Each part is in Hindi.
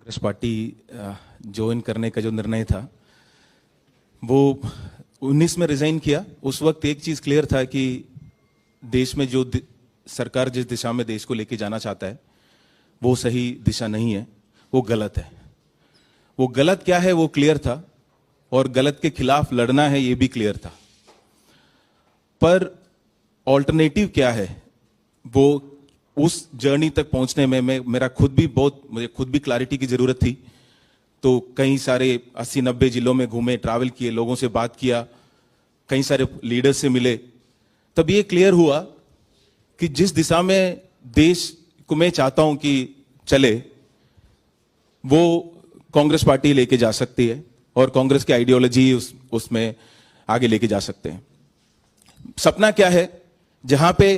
कांग्रेस पार्टी ज्वाइन करने का जो निर्णय था वो 19 में रिजाइन किया। उस वक्त एक चीज क्लियर था कि देश में जो सरकार जिस दिशा में देश को लेके जाना चाहता है वो सही दिशा नहीं है, वो गलत है। वो गलत क्या है वो क्लियर था और गलत के खिलाफ लड़ना है ये भी क्लियर था। पर ऑल्टरनेटिव क्या है वो उस जर्नी तक पहुंचने में मुझे खुद भी क्लैरिटी की जरूरत थी। तो कई सारे 80-90 जिलों में घूमे, ट्रैवल किए, लोगों से बात किया, कई सारे लीडर्स से मिले, तब ये क्लियर हुआ कि जिस दिशा में देश को मैं चाहता हूं कि चले वो कांग्रेस पार्टी लेके जा सकती है और कांग्रेस की आइडियोलॉजी उसमें आगे लेके जा सकते हैं। सपना क्या है? जहां पे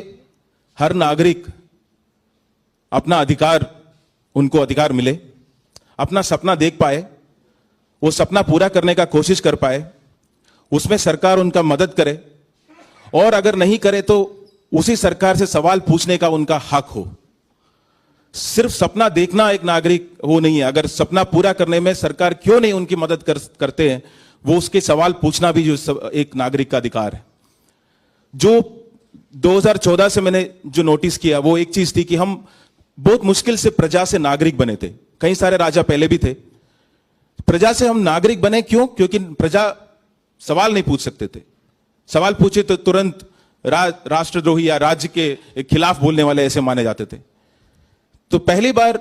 हर नागरिक अपना अधिकार, उनको अधिकार मिले, अपना सपना देख पाए, वो सपना पूरा करने का कोशिश कर पाए, उसमें सरकार उनका मदद करे और अगर नहीं करे तो उसी सरकार से सवाल पूछने का उनका हक हो। सिर्फ सपना देखना एक नागरिक वो नहीं है, अगर सपना पूरा करने में सरकार क्यों नहीं उनकी मदद करते हैं, वो उसके सवाल पूछना भी जो एक नागरिक का अधिकार है। जो 2014 से मैंने जो नोटिस किया वो एक चीज थी कि हम बहुत मुश्किल से प्रजा से नागरिक बने थे। कई सारे राजा पहले भी थे। प्रजा से हम नागरिक बने क्यों? क्योंकि प्रजा सवाल नहीं पूछ सकते थे। सवाल पूछे तो तुरंत राष्ट्रद्रोही या राज्य के खिलाफ बोलने वाले ऐसे माने जाते थे। तो पहली बार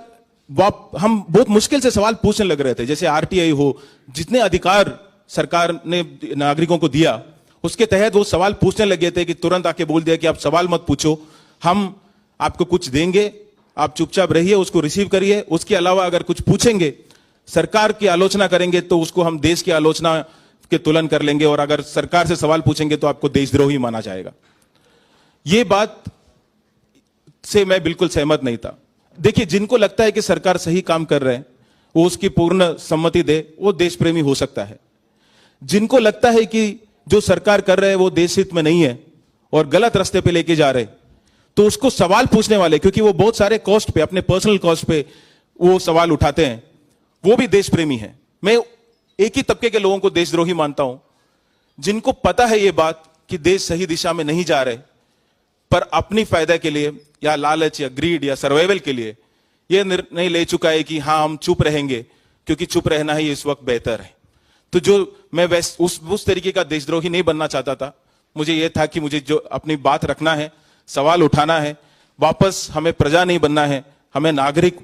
हम बहुत मुश्किल से सवाल पूछने लग रहे थे। जैसे आरटीआई हो, जितने अधिकार सरकार ने नागरिकों को दिया उसके तहत वो सवाल पूछने लगे थे कि तुरंत आके बोल दिया कि आप सवाल मत पूछो, हम आपको कुछ देंगे, आप चुपचाप रहिए, उसको रिसीव करिए। उसके अलावा अगर कुछ पूछेंगे, सरकार की आलोचना करेंगे तो उसको हम देश की आलोचना के तुलन कर लेंगे और अगर सरकार से सवाल पूछेंगे तो आपको देशद्रोही माना जाएगा। यह बात से मैं बिल्कुल सहमत नहीं था। देखिए, जिनको लगता है कि सरकार सही काम कर रहे हैं वो उसकी पूर्ण सम्मति दे, वो देश प्रेमी हो सकता है। जिनको लगता है कि जो सरकार कर रहे हैं वो देश हित में नहीं है और गलत रास्ते पे लेके जा रहे, तो उसको सवाल पूछने वाले, क्योंकि वो बहुत सारे कॉस्ट पे, अपने पर्सनल कॉस्ट पे वो सवाल उठाते हैं, वो भी देश प्रेमी है। मैं एक ही तबके के लोगों को देशद्रोही मानता हूं जिनको पता है ये बात कि देश सही दिशा में नहीं जा रहे, पर अपनी फायदा के लिए या लालच या ग्रीड या सर्वाइवल के लिए यह निर्णय ले चुका है कि हाँ हम चुप रहेंगे क्योंकि चुप रहना ही इस वक्त बेहतर है। तो जो मैं उस तरीके का देशद्रोही नहीं बनना चाहता था। मुझे यह था कि मुझे जो अपनी बात रखना है, सवाल उठाना है, वापस हमें प्रजा नहीं बनना है, हमें नागरिक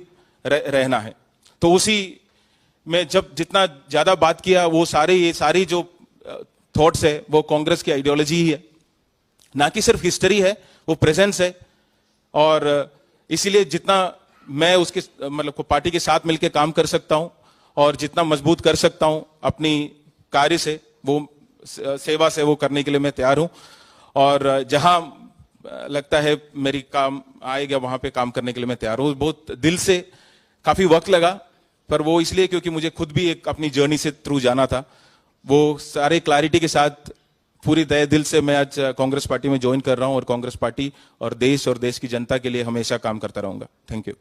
रहना है। तो उसी में जब जितना ज्यादा बात किया वो ये सारी जो थॉट्स है वो कांग्रेस की आइडियोलॉजी ही है, ना कि सिर्फ हिस्ट्री है, वो प्रेजेंस है। और इसीलिए जितना मैं उसके मतलब पार्टी के साथ मिलकर काम कर सकता हूं और जितना मजबूत कर सकता हूं अपनी कार्य से, वो सेवा से वो करने के लिए मैं तैयार हूं। और जहां लगता है मेरी काम आएगा वहां पे काम करने के लिए मैं तैयार हूं। बहुत दिल से, काफी वक्त लगा, पर वो इसलिए क्योंकि मुझे खुद भी एक अपनी जर्नी से थ्रू जाना था। वो सारे क्लैरिटी के साथ पूरी तहे दिल से मैं आज कांग्रेस पार्टी में ज्वाइन कर रहा हूं और कांग्रेस पार्टी और देश की जनता के लिए हमेशा काम करता रहूंगा। Thank you.